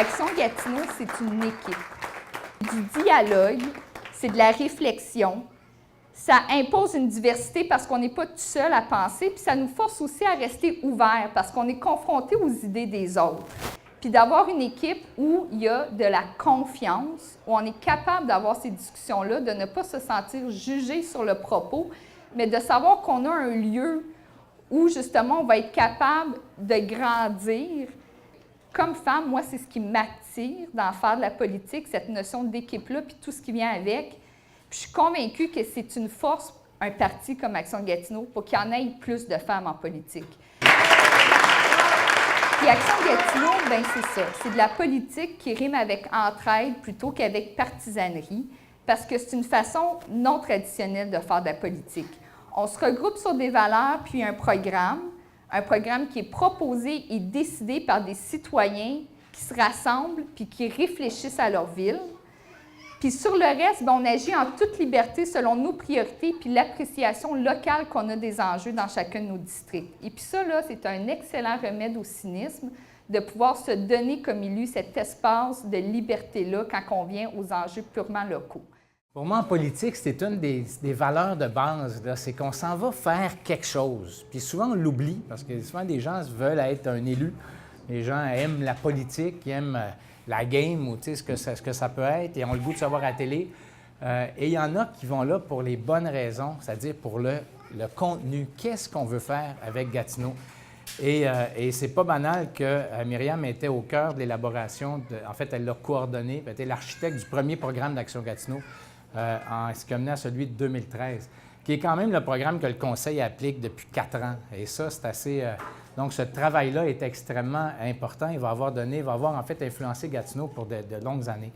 Action Gatineau, c'est une équipe. Du dialogue, c'est de la réflexion. Ça impose une diversité parce qu'on n'est pas tout seul à penser, puis ça nous force aussi à rester ouverts parce qu'on est confronté aux idées des autres. Puis d'avoir une équipe où il y a de la confiance, où on est capable d'avoir ces discussions-là, de ne pas se sentir jugé sur le propos, mais de savoir qu'on a un lieu où justement on va être capable de grandir. Comme femme, moi, c'est ce qui m'attire dans faire de la politique, cette notion d'équipe-là, puis tout ce qui vient avec. Puis je suis convaincue que c'est une force, un parti comme Action Gatineau, pour qu'il y en ait plus de femmes en politique. Puis Action Gatineau, bien c'est ça. C'est de la politique qui rime avec entraide plutôt qu'avec partisanerie, parce que c'est une façon non traditionnelle de faire de la politique. On se regroupe sur des valeurs puis un programme qui est proposé et décidé par des citoyens qui se rassemblent puis qui réfléchissent à leur ville. Puis sur le reste, bien, on agit en toute liberté selon nos priorités puis l'appréciation locale qu'on a des enjeux dans chacun de nos districts. Et puis ça, là, c'est un excellent remède au cynisme de pouvoir se donner comme élu cet espace de liberté-là quand on vient aux enjeux purement locaux. Pour moi, en politique, c'est une des valeurs de base, c'est qu'on s'en va faire quelque chose. Puis souvent, on l'oublie, parce que souvent, les gens veulent être un élu. Les gens aiment la politique, ils aiment la game ou ce que ça peut être, et ont le goût de savoir à la télé. Et il y en a qui vont là pour les bonnes raisons, c'est-à-dire pour le contenu. Qu'est-ce qu'on veut faire avec Gatineau? Et c'est pas banal que Myriam était au cœur de l'élaboration, en fait, elle l'a coordonné, elle était l'architecte du premier programme d'Action Gatineau, ce qui a mené à celui de 2013, qui est quand même le programme que le Conseil applique depuis 4 ans. Et ça, c'est assez... donc, ce travail-là est extrêmement important. Il va avoir en fait influencé Gatineau pour de longues années.